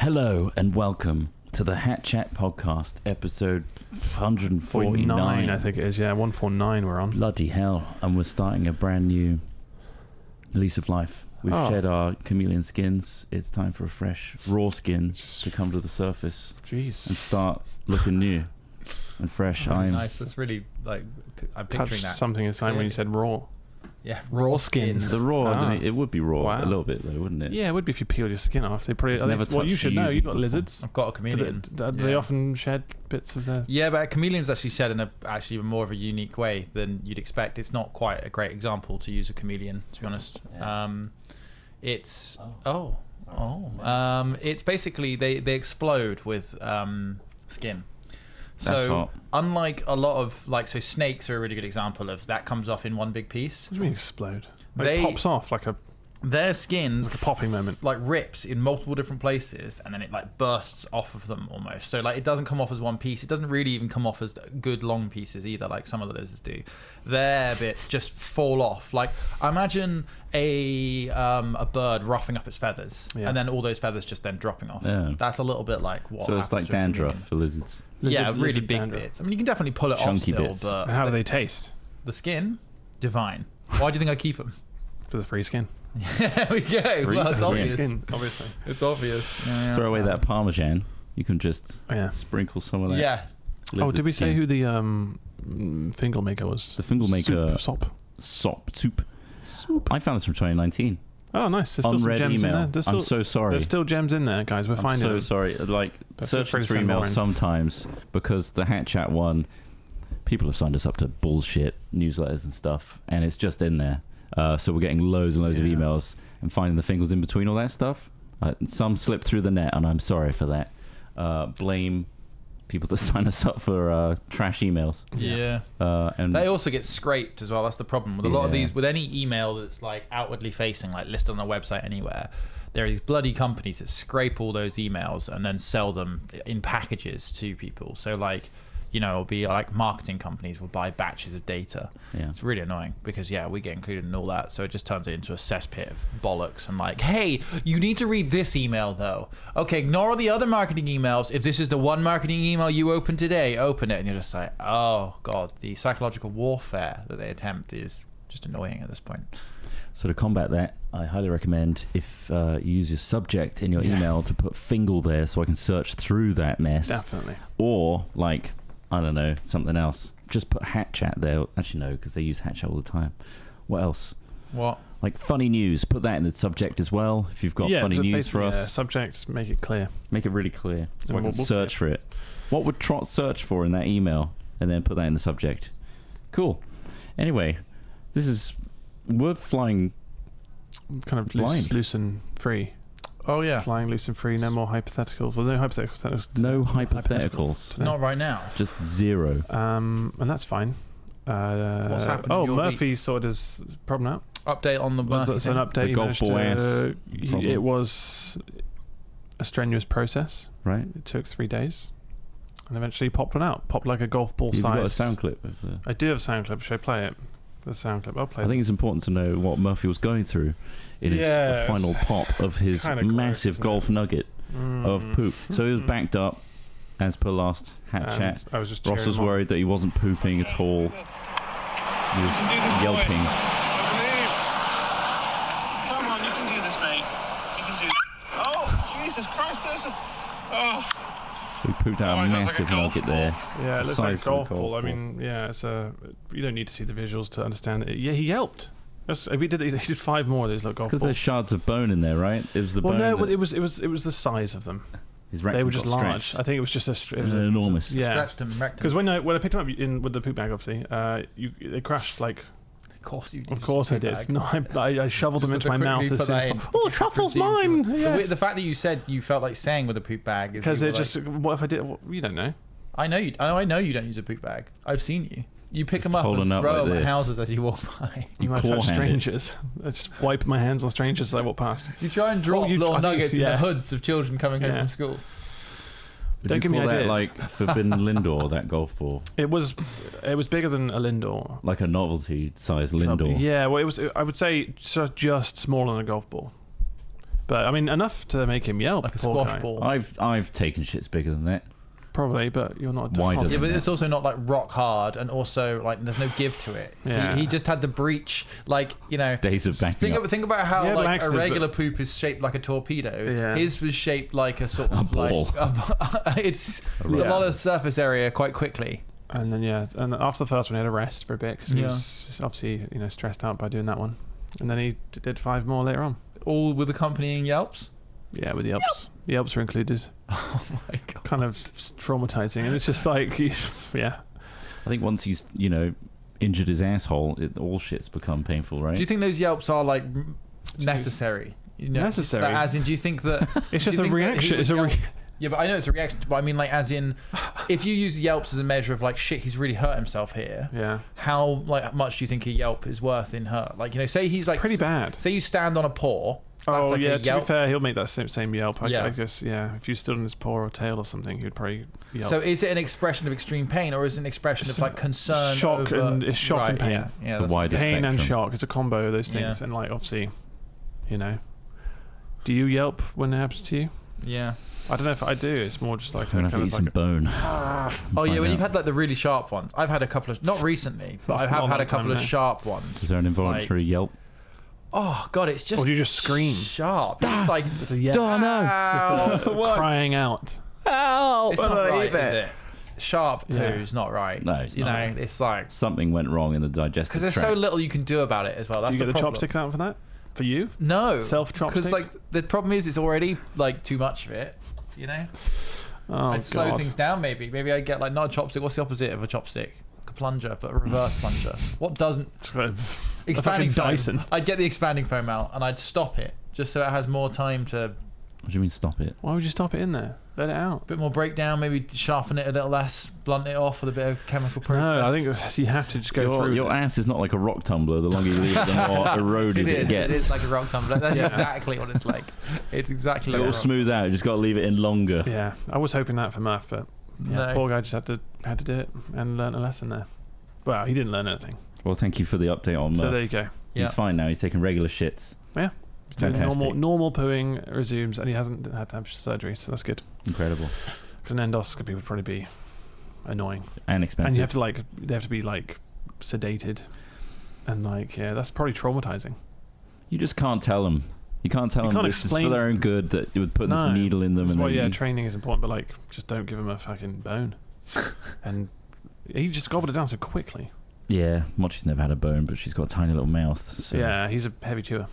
Hello and welcome to the Hat Chat podcast, episode 149. I think it is, yeah, 149 we're on. Bloody hell. And we're starting a brand new lease of life. We've shed our chameleon skins. It's time for a fresh, raw skin to come to the surface. Jeez. And start looking new and fresh. Nice. That's really, like, I'm picturing that. Something inside when you said raw. Yeah, raw skins. The raw, it would be raw a little bit though, wouldn't it? Yeah, it would be if you peeled your skin off. They probably. Well, you should know. You've got lizards. I've got a chameleon. Do they often shed bits of their? Yeah, but chameleons actually shed in actually more of a unique way than you'd expect. It's not quite a great example to use a chameleon, to be honest. Yeah. It's it's basically they explode with skin. That's So hot. unlike a lot of so snakes are a really good example of that comes off in one big piece. What do you mean explode? It pops off like their skin like a popping moment. Like rips in multiple different places and then it like bursts off of them almost. So like it doesn't come off as one piece. It doesn't really even come off as good long pieces either, like some of the lizards do. Their bits just fall off. Like imagine a bird roughing up its feathers and then all those feathers just then dropping off. Yeah. That's a little bit like what So it's like happens with dandruff chameleon. for lizards. Really big dandruff. bits. I mean, you can definitely pull it Chunky off still, bits. but And how do they taste? the skin, divine. Why do you think I keep them? For the free skin. There we go. Well, it's Free obvious. Skin, obviously. It's obvious. Throw away that Parmesan. You can just Yeah. sprinkle some of that. Yeah. Oh, did we say skin. who the fingal maker was? The fingal maker Soup. I found this from 2019. Oh, nice. There's still Unread some gems email. in there. I'm so sorry. There's still gems in there, guys. We're I'm finding so them. sorry. Like, But feel search free to through send more emails in. sometimes because the Hat Chat one, people have signed us up to bullshit newsletters and stuff, and it's just in there. So we're getting loads and loads of emails and finding the fingers in between all that stuff. Some slip through the net, and I'm sorry for that. Blame people that sign us up for trash emails. Yeah. And They also get scraped as well. That's the problem with a lot of Yeah. these. With any email that's like outwardly facing, like listed on a website anywhere, there are these bloody companies that scrape all those emails and then sell them in packages to people. So like, it'll be like marketing companies will buy batches of data. Yeah. It's really annoying because we get included in all that. So it just turns it into a cesspit of bollocks and like, hey, you need to read this email though. Okay, ignore all the other marketing emails. If this is the one marketing email you open today, open it. And you're just like, oh God, the psychological warfare that they attempt is just annoying at this point. So to combat that, I highly recommend if you use your subject in your email to put fingal there so I can search through that mess. Definitely. Or like, I don't know, something else. Just put Hat Chat there. Actually, no, because they use Hat Chat all the time. What else? What? Like funny news. Put that in the subject as well. If you've got funny so news for basically, us, subject, make it clear. make it really clear so I And can we'll search for it. What would Trott search for in that email? And then put that in the subject. Cool. Anyway, we're flying Kind of blind. loose and free. Oh yeah. Flying loose and free. No more hypotheticals. Well, no hypotheticals. No hypotheticals. today. Not right now. Just zero. And that's fine. What's happened in your Murphy week? sorted his problem out. Update on the Murphy That's an thing. update. The He golf managed ball ass to- problem. It was a strenuous process. Right? It took 3 days, and eventually popped one out. Popped like a golf ball You've got a size. sound clip of the... I do have a sound clip. Should I play it? The sound clip. I'll play. I think it's important to know what Murphy was going through in his Yeah, final pop of his kinda gross, massive isn't golf it? nugget of poop. So he was backed up, as per last Hat And Chat. I was just Ross cheering was him on. worried that he wasn't pooping at all. He was yelping. Come on, you can do this, mate. You can do this. Oh, Jesus Christ, there's a... Oh. So he pooped out Oh, a it looks like a massive golf nugget ball. there. Yeah, it the looks like a size of a golf golf ball. I ball. mean, yeah, you don't need to see the visuals to understand it. Yeah, he yelped. He did 5 more of these little golf Because balls. there's shards of bone in there, right? It was the bone. No, that it was the size of them. his They rectum were just got large. stretched. I think it was just it was enormous. Yeah, Stretched and wrecked because him. when I picked them up with the poop bag, obviously, they crashed like. Of course you did. Of course I did. No, I shoveled them Just into my to mouth quickly as put soon that as in. possible. Oh, truffle's mine! Yes. The fact that you said you felt like saying with a poop bag is Because you it were just. like, What if I did? You don't know. I know you. I know you don't use a poop bag. I've seen you. You pick them up holding and up throw like them at this. houses as you walk by. You might touch claw-handed. strangers. I just wipe my hands on strangers as I walk past. You try and drop I little think- nuggets in yeah. the hoods of children coming home Yeah. from school. Would Don't you give me call that ideas. like Forbidden Lindor, that golf ball? It was bigger than a Lindor. Like a novelty size Lindor? Yeah, well, I would say just smaller than a golf ball. But I mean, enough to make him yelp. Like a poor squash guy. ball. I've taken shits bigger than that. Probably, but you're not a Wider dog. Yeah, but than it's also not like rock hard, and also like there's no give to it. Yeah. He just had the breach, like, you know. Days of backing up. Think about how Yeah, like a laxative, regular poop is shaped like a torpedo. Yeah. His was shaped like a sort of ball. like it's a lot of surface area quite quickly. And then and after the first one, he had a rest for a bit because he Yeah. was obviously stressed out by doing that one. And then he did 5 more later on. All with accompanying yelps. Yeah, with the yelps. The yelps were included. Oh my god. Kind of traumatizing, and it's just like, yeah. I think once he's injured his asshole, all shit's become painful, right? Do you think those yelps are like necessary? Necessary? Like, as in, do you think that It's do just you a think that he reaction. would It's a yelp- Yeah, but I know it's a reaction. But I mean, like, as in, if you use yelps as a measure of like, shit, he's really hurt himself here. yeah, How like much do you think a yelp is worth in hurt? Like, say he's like pretty bad. Say you stand on a paw. That's Oh like yeah, a to yelp. be fair, he'll make that same yelp. I Yeah. guess, yeah. If you stood on his paw or tail or something, he would probably yelp. So is it an expression of extreme pain, or is it an expression of like concern? Shock over... and it's shock and pain. Yeah, yeah, It's a that's wider Pain and spectrum. shock. It's a combo of those things. Yeah. And like, obviously, do you yelp when it happens to you? yeah. I don't know if I do. It's more just like I'm gonna have to eat some bone. Oh yeah, when you've had like the really sharp ones. I've had a couple of, not recently, but I Not have a had a long time couple of now. sharp ones. Is there an involuntary yelp? Oh god, it's just. Or do you just scream? Sharp. It's like. Just a yelp. Ow. Just a crying out. It's not right, is it? Sharp Yeah. poo's not right. No, it's you not. know, it's like Something went wrong in the digestive because there's tract. so little you can do about it as well. That's Do you get the problem. chopsticks out for that? For you? No, Self because chopstick? like the problem is it's already like too much of it. You know, Oh, I'd slow God. things down. Maybe I'd get like not a chopstick. What's the opposite of a chopstick? A plunger, but a reverse plunger. What doesn't It's got a expanding fucking foam. Dyson. I'd get the expanding foam out and I'd stop it just so it has more time to What do you mean stop it? Why would you stop it in there? Let it out. bit more breakdown. Maybe sharpen it a little less, blunt it off with a bit of chemical process. No, I think you have to just go through. Your ass is not like a rock tumbler. The longer you leave it, the more eroded it gets. It is like a rock tumbler. That's Yeah. exactly what it's like. It's exactly It like will a rock. smooth out. You just got to leave it in longer. Yeah, I was hoping that for Murph, but yeah, No. poor guy just had to do it and learn a lesson there. Well, he didn't learn anything. Well, thank you for the update on So Murph. there you go. Yeah. He's fine now. He's taking regular shits. Yeah. He's doing Fantastic. normal pooing resumes, and he hasn't had to have surgery, so that's good. Incredible. Because an endoscopy would probably be annoying, And expensive. and you have to they have to be like sedated, and that's probably traumatizing. You just can't tell them. You can't tell You them can't this is explain- for their own good, that you would put this No. needle in them. That's And why, then training is important, but just don't give him a fucking bone. And he just gobbled it down so quickly. yeah, Mochi's never had a bone, but she's got a tiny little mouth. So. Yeah, he's a heavy chewer.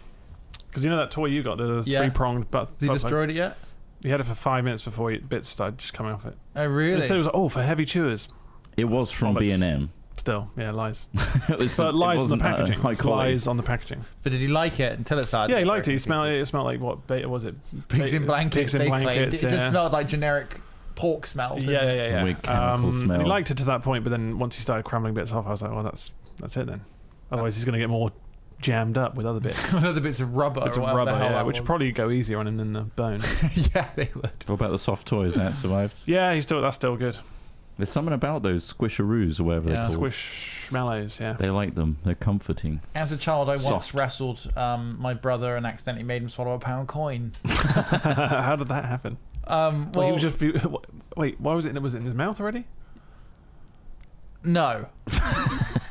Because you know that toy you got, the Yeah. 3-pronged, but Has he destroyed it yet? he had it for 5 minutes before bits started just coming off it. Oh really? And so it was for heavy chewers. It was from Bollocks. B&M. Still, yeah, lies. It was, But lies on the wasn't, packaging. high It's quality. lies on the packaging. But did he like it until it started? Yeah, he liked it. destroying It smelled like what? Beta was it? Pigs in blankets. Pigs in they claimed. blankets. It just yeah. smelled like generic pork smell. didn't it? Yeah. Weird chemical smell. He liked it to that point, but then once he started crumbling bits off, I was like, well, that's it then. Otherwise, he's going to get more jammed up with other bits. Other bits of rubber. Bits or of whatever rubber, the hell yeah, that which would was. probably go easier on him than the bone. Yeah, they would. What about the soft toys? That survived? Yeah, that's still good. There's something about those squisharoos or whatever Yeah. they're called. Squishmallows, yeah. They like them. They're comforting. As a child, I once Soft. wrestled my brother and accidentally made him swallow a £1 coin. How did that happen? Well, Well, he was just. Wait, why was it? Was it in his mouth already? no.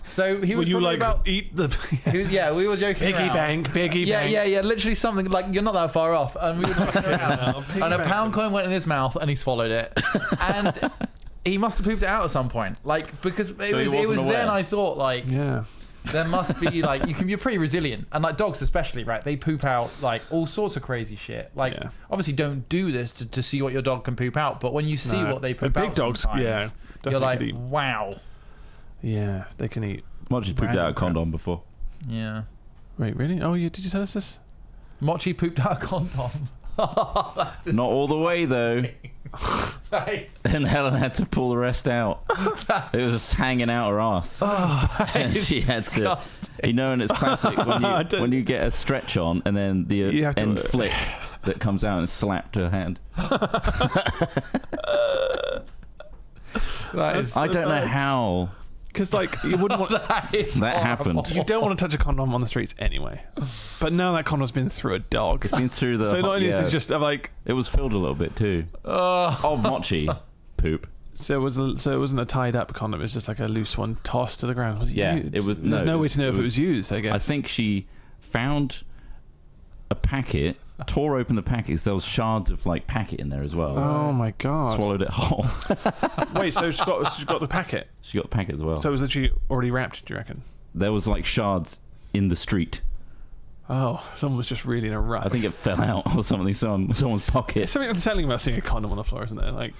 So he was Will you probably about. eat the We were joking piggy around. bank? Piggy bank. Yeah. Literally something like you're not that far off, and we were joking around. And a £1 coin went in his mouth, and he swallowed it, and he must have pooped it out at some point, because it So he was wasn't aware. then I thought Yeah. there must be you're pretty resilient, and dogs especially, right? They poop out all sorts of crazy shit. Yeah. Obviously don't do this to see what your dog can poop out, but when you see No. what they But poop big out, dogs, sometimes, yeah, you're definitely like, could eat. wow, Yeah, they can eat. Mochi's pooped out a condom before. yeah. Wait, really? Oh, did you tell us this? Mochi pooped out a condom. That's Not all the way though. nice. And Helen had to pull the rest out. It was just hanging out her ass. And she had to. And it's classic when you get a stretch on and then the You have to- end flick that comes out and slapped her hand. That is I don't know how Because like you wouldn't want That happened. you don't want to touch a condom on the streets anyway. But now that condom's been through a dog. It's been through the. So not only is it just like it was filled a little bit too. Of mochi poop. so it wasn't a tied up condom. It was just like a loose one tossed to the ground. Was it Yeah, used? it was. There's no way to know if it was used. I guess. I think she found a packet, tore open the packets. There was shards of like packet in there as well. Oh my god! Swallowed it whole. Wait, so she's got the packet. She got the packet as well. So it was literally already wrapped. Do you reckon? There was like shards in the street. Oh, someone was just really in a rush. I think it fell out or something. Someone's pocket. There's something unsettling about seeing a condom on the floor, isn't there? Like,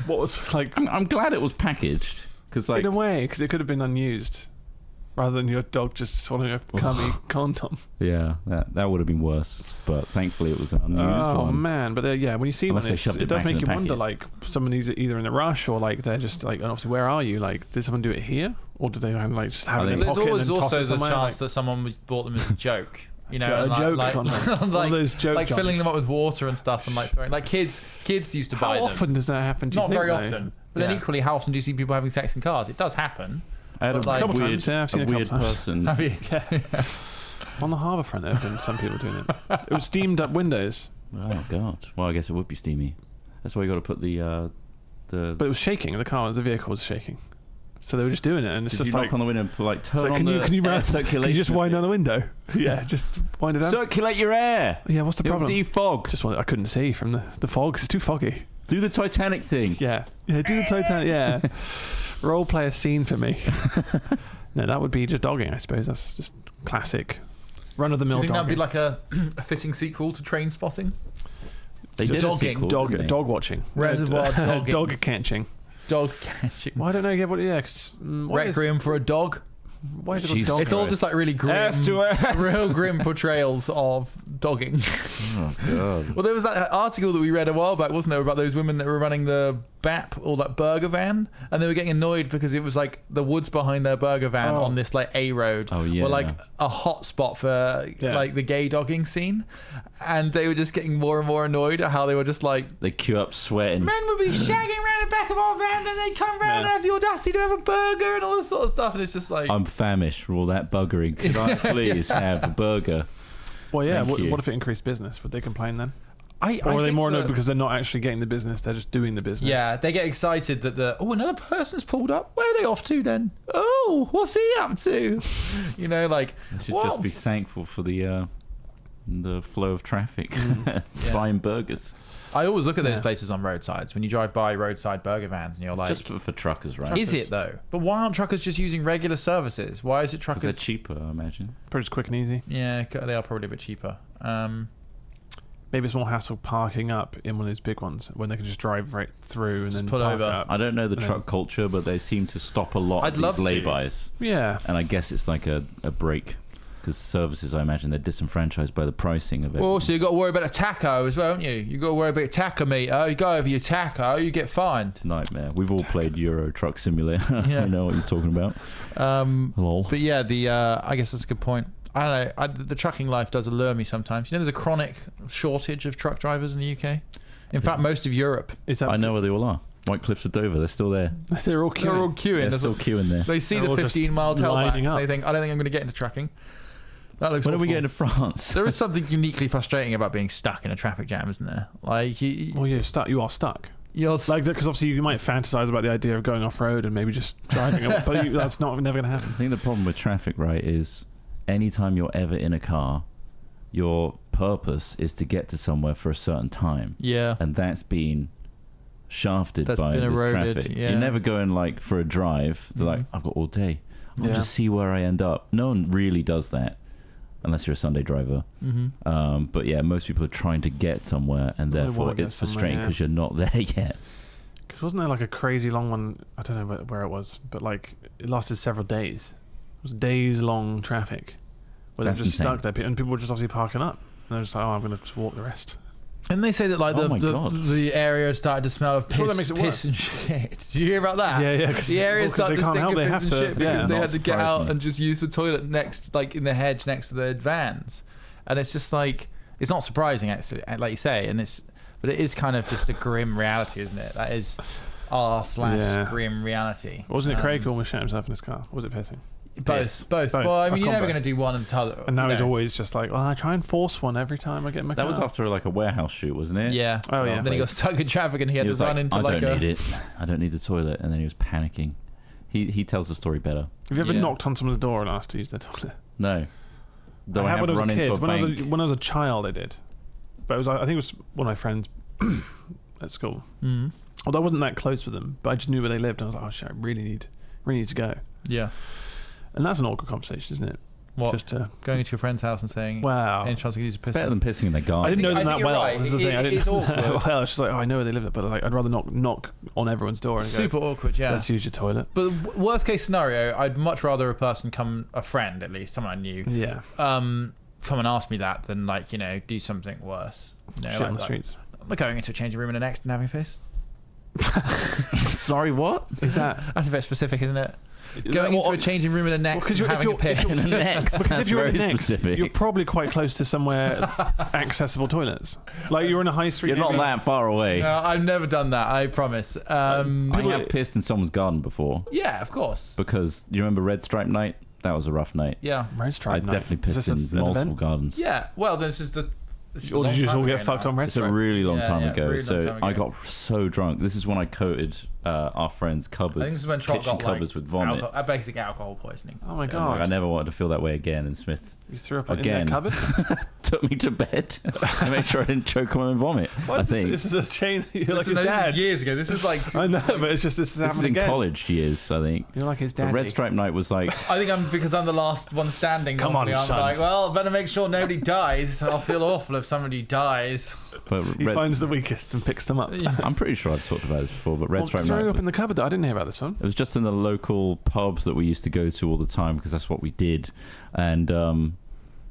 what was like? I'm glad it was packaged because like in a way, because it could have been unused, rather than your dog just swallowing a cummy condom. yeah, that would have been worse. But thankfully it was an unused Oh one. man, but yeah, when you see Unless one, they shoved it it does back make in you the wonder. packet. Like, someone's either in a rush or like they're just like, and obviously, where are you? Like, did someone do it here, or did they kind of like just have it in think their There's pocket always and then toss also it the somewhere? chance Like, that someone bought them as a joke. You know, a joke condom. One like, of those joke like filling jobs. them up with water and stuff, and like throwing. Like kids used to how buy them. often does that happen? Do you Not think, very though? often, but then Yeah. equally, how often do you see people having sex in cars? It does happen. I had But, a like- Couple weird, times, yeah, I've seen a couple weird times. person. Have you? On the harbour front, there have been some people doing it. It was steamed up windows, Oh god. Well, I guess it would be steamy. That's why you got to put the. but it was shaking. The vehicle was shaking. So they were just doing it, and it's Did just you like, knock on the window and put, like turn so on can you the can you air run, circulation? can you just wind down the window? Yeah, just wind it down. Circulate your air. Yeah, what's the It'll problem? defog. Just I couldn't see from the fog. 'Cause it's too foggy. Do the Titanic thing. Yeah, do the Titanic. Yeah, role play a scene for me. No, that would be just dogging. I suppose that's just classic run of the Do mill you think dogging. that'd be like a fitting sequel to Train Spotting? They Just did a dogging. sequel, dog didn't they? dog watching. Reservoir dogging. Dog catching. Dog catching. Why don't I get what? Yeah, 'cause, Requiem for a dog. why is it Jesus a dog? It's all just like really grim, Ass to ass. real grim portrayals of dogging. Oh god. Well, there was that article that we read a while back, wasn't there, about those women that were running the BAP or that burger van, and they were getting annoyed because it was like the woods behind their burger van Oh. on this like A road Oh, yeah. were like a hot spot for Yeah. like the gay dogging scene, and they were just getting more and more annoyed at how they were just like, They queue up sweating. men would be shagging around the back of our van, then they'd come round and have the audacity to have a burger and all this sort of stuff, and it's just like, I'm famished for all that buggering. Could I please have a burger? Well, yeah. Thank you. What if it increased business? Would they complain then? I Or are they think more annoyed that- because they're not actually getting the business? They're just doing the business. Yeah, they get excited that another person's pulled up. Where are they off to then? Oh, what's he up to? You know, like They should what? just be thankful for the flow of traffic. Buying burgers. I always look at those Yeah. places on roadsides when you drive by roadside burger vans, and you're like, Just for truckers, right? is it though? But why aren't truckers just using regular services? Why is it Because they're truckers? cheaper, I imagine. Pretty just quick and easy. Yeah, they are probably a bit cheaper. Maybe it's more hassle parking up in one of those big ones when they can just drive right through and Just then pull park over. up. I don't know the And truck culture, but they seem to stop a lot I'd of love these to. lay-bys. Yeah. And I guess it's like a break. Because services, I imagine, they're disenfranchised by the pricing of it. Well, so you got to worry about a taco as well, haven't you? You got to worry about your taco meter. You go over your taco, you get fined. Nightmare. We've all played Euro Truck Simulator. Yeah. I know what you're talking about. Lol. But yeah, I guess that's a good point. I don't know. The trucking life does allure me sometimes. You know, there's a chronic shortage of truck drivers in the UK. In fact, most of Europe. Is that I know where they all are. White Cliffs of Dover. They're still there. they're all They're all queuing. queuing. They're There's still queuing there. They see They're the all just 15-mile tailbacks. lining And up. they think, I don't think I'm going to get into trucking. That looks When are we awful. getting to France? There is something uniquely frustrating about being stuck in a traffic jam, isn't there? Like, Well, you're stuck. You are stuck. you're Like, because obviously you might fantasize about the idea of going off road and maybe just driving, but that's never going to happen. I think the problem with traffic, right, is anytime you're ever in a car, your purpose is to get to somewhere for a certain time. yeah. And that's been shafted That's by been this eroded, traffic. yeah. You're never going like for a drive. They're like, I've got all day. I'll Yeah. just see where I end up. No one really does that unless you're a Sunday driver. Mm-hmm. But yeah, most people are trying to get somewhere, and They therefore wanna get it's somewhere, frustrating yeah. because you're not there yet. Because wasn't there like a crazy long one? I don't know where it was, but like it lasted several days. It was days long traffic where they were That's just insane. stuck there, and people were just obviously parking up. And they're just like, oh, I'm going to walk the rest. And they say that like Oh my God. the area started to smell of Sure, piss, that makes it piss worse. and shit. Did you hear about that? Yeah. 'cause- The area well, 'cause started they to can't stink help. of They piss have and to. shit because Yeah. they Not had to get surprised out me. and just use the toilet next, like in the hedge next to their vans. And it's just like, it's not surprising actually, like you say, but it is kind of just a grim reality, isn't it? That is. r/grim reality. Wasn't it Craig who almost shot himself in his car? Was it pissing? Both. Well, I mean, you're never going to do one and the other. And now he's always just like, I try and force one every time I get in my car. That was after like a warehouse shoot, wasn't it? Yeah. Oh, yeah. Then he got stuck in traffic and he had to run into I don't need it. I don't need the toilet. And then he was panicking. He tells the story better. Have you ever knocked on someone's door and asked to use their toilet? No. Though I have when I was a kid. When I was a child, I did. But it was, I think it was one of my friends at school. Mm. Although I wasn't that close with them, but I just knew where they lived. And I was like, oh shit, I really need to go. Yeah. And that's an awkward conversation, isn't it? What? Just to going into your friend's house and saying, wow, any chance I could use a piss? Better than pissing in their garden. I didn't know them that well. Right. This is the thing. I didn't it's know awkward. that well. It's just like, I know where they live, but like, I'd rather knock on everyone's door and Super go, awkward, yeah. let's use your toilet. But worst case scenario, I'd much rather a friend at least, someone I knew, come and ask me that than do something worse. Shit on the streets. Like going into a changing room in the next and having a piss. Sorry, what? Is that? That's a bit specific, isn't it? Going into a changing room in the next and having a piss. Because if you're in the next, specific. you're probably quite close to somewhere accessible toilets. Like you're in a high street. You're not that far away. No, I've never done that, I promise. I have pissed in someone's garden before. Yeah, of course. Because you remember Red Stripe Night? That was a rough night. Yeah. Red Stripe Night. I definitely pissed in multiple gardens. Yeah, well, this is the... Or did you just all get fucked on Red It's a Stripe? really long time ago. Really long time ago. I got so drunk. This is when I coated our friends' cupboards, I think this is when Trott kitchen got cupboards with vomit. Basic alcohol poisoning. Oh my god! I never wanted to feel that way again. And Smith You threw up again in that cupboard? took me to bed to make sure I didn't choke on my vomit. What? I think This is a chain. You're like his This dad. was years ago. This was like... I know, but it's just this is this is happening in again. college years. I think You're like his the dad. Red Stripe Night was like. I think because I'm the last one standing. Come on, I'm son. like, well, better make sure nobody dies. I'll feel awful if somebody dies. But He finds the weakest and picks them up. I'm pretty sure I've talked about this before, but Red Stripe throwing Night up in the cupboard. Though. I didn't hear about this one. It was just in the local pubs that we used to go to all the time because that's what we did. And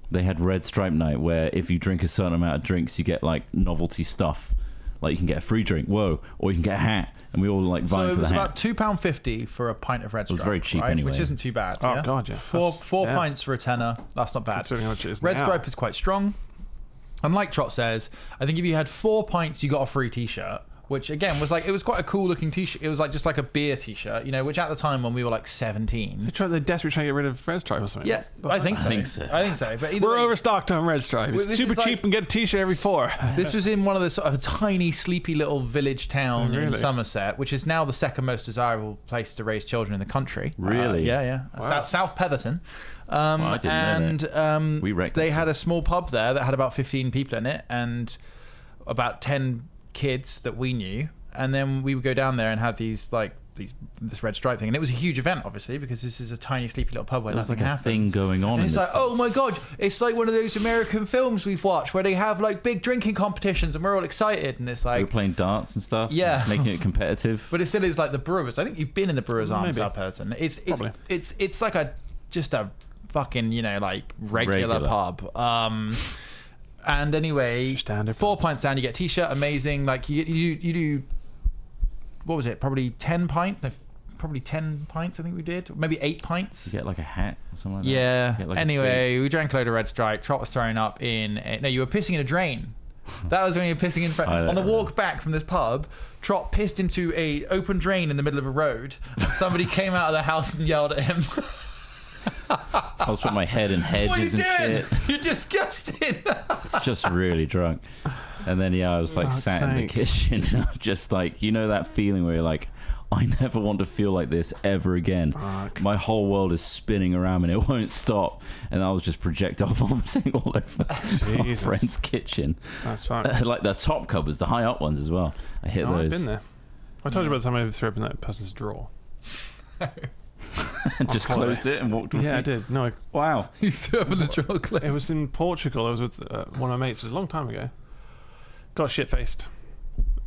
they had Red Stripe Night where if you drink a certain amount of drinks, you get like novelty stuff. Like you can get a free drink, or you can get a hat. And we all like vying So for it the was hat. about £2.50 for a pint of Red Stripe. It was very cheap right? anyway. Which isn't too bad. Oh yeah? god, yeah. Four pints for a tenner. That's not bad. Considering how much it is Red now. Stripe is quite strong. And like Trott says, I think if you had 4 pints, you got a free t-shirt. Which again was like, it was quite a cool looking t-shirt. It was like just like a beer t-shirt, which at the time when we were like 17. They're desperately trying to get rid of Red Stripe or something. Yeah, I think so. I think so. But either We're way, overstocked on Red Stripe. It's Well, this super is like- cheap and get a t-shirt every 4. This was in one of the sort of tiny, sleepy little village town in Really? Somerset, which is now the second most desirable place to raise children in the country. Really? Yeah. Wow. South Petherton. I didn't know that. We wrecked they that. had a small pub there that had about 15 people in it and about 10 kids that we knew. And then we would go down there and have this Red Stripe thing, and it was a huge event, obviously, because this is a tiny, sleepy little pub where There was nothing like a happens. thing going on. And in it's this like, oh my god, it's like one of those American films we've watched where they have like big drinking competitions, and we're all excited, and it's we were like, playing darts and stuff. Yeah. Making it competitive. but it still is like the Brewers. I think you've been in the Brewers Arms, Maybe. South Petherton. Probably. It's like just a fucking like regular pub. And anyway, Standard 4 pubs. pints down, you get a t-shirt, amazing. Like you do. What was it? Probably 10 pints. No, probably 10 pints. I think we did. Maybe 8 pints. You get like a hat or something like that. Yeah. You get, like, a Anyway, we drank a load of Red Stripe. Trott was throwing up in... No, you were pissing in a drain. That was when you were pissing in... On the walk back from this pub, Trott pissed into a open drain in the middle of a road. And somebody came out of the house and yelled at him. I was putting my head in hedges What are you and doing? shit. You're disgusting. It's just really drunk. And then I was like Fuck's sat in the sake. kitchen, just like, that feeling where you're like, I never want to feel like this ever again. Fuck. My whole world is spinning around and it won't stop. And I was just projectile vomiting all over my Jesus. friend's kitchen. That's fine. Like the top cupboards, the high up ones as well. I hit Oh, those. I've been there. I told you about the time I threw up in that person's drawer. And just holiday. closed it and walked away. Yeah, I did. No, Wow. You still have the draw closed. it was in Portugal. I was with one of my mates. It was a long time ago. Got shit-faced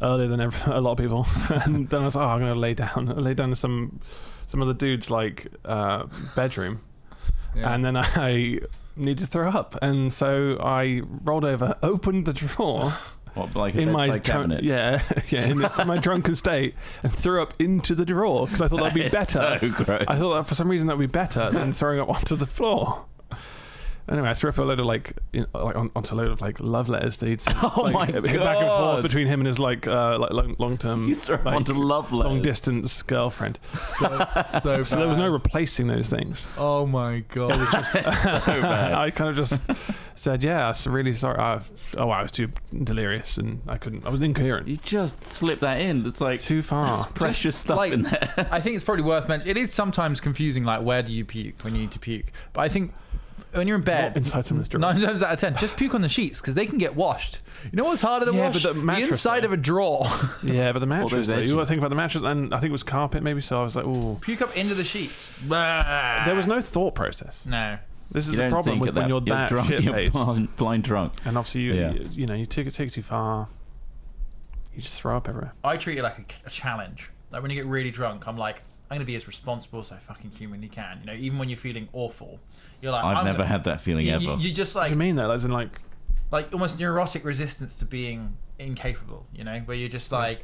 earlier than a lot of people. And then I was like, I'm going to lay down. I lay down in some other dude's bedroom. Yeah. And then I needed to throw up. And so I rolled over, opened the drawer... What, like a in my bedside cabinet? in my drunken state, and threw up into the drawer because I thought that'd be That is better. so gross. I thought that for some reason that'd be better than throwing up onto the floor. Anyway, I threw up a load of onto a load of love letters that he'd sent. Oh my back and forth God. between him and his long-term, You threw up onto love letters. long-distance girlfriend. So So there was no replacing those things. Oh my god. So bad. I kind of just said, "Yeah, I'm really sorry. I was too delirious and I couldn't. I was incoherent. You just slip that in. It's like Too far." precious stuff like, in there. I think it's probably worth mentioning. It is sometimes confusing, like where do you puke when you need to puke? But I think when you're in bed, Inside someone's drawer. 9 times out of 10, just puke on the sheets because they can get washed. You know what's harder than Yeah, wash? but the mattress, inside though. of a drawer. Yeah, but the mattress. those Though, you got to edges. think about the mattress, and I think it was carpet maybe. So I was like, "Ooh." Puke up into the sheets. There was no thought process. No. This is You the don't problem think with at when that- you're that drunk, you're shit-faced. blind drunk. And obviously, Yeah. you take it too far. You just throw up everywhere. I treat it like a challenge. Like when you get really drunk, I'm like, I'm going to be as responsible as I fucking humanly can. You know, even when you're feeling awful, you're like, I've I'm never gonna- had that feeling ever. You just What like do you mean though? As in like almost neurotic resistance to being incapable. You know, where you're just like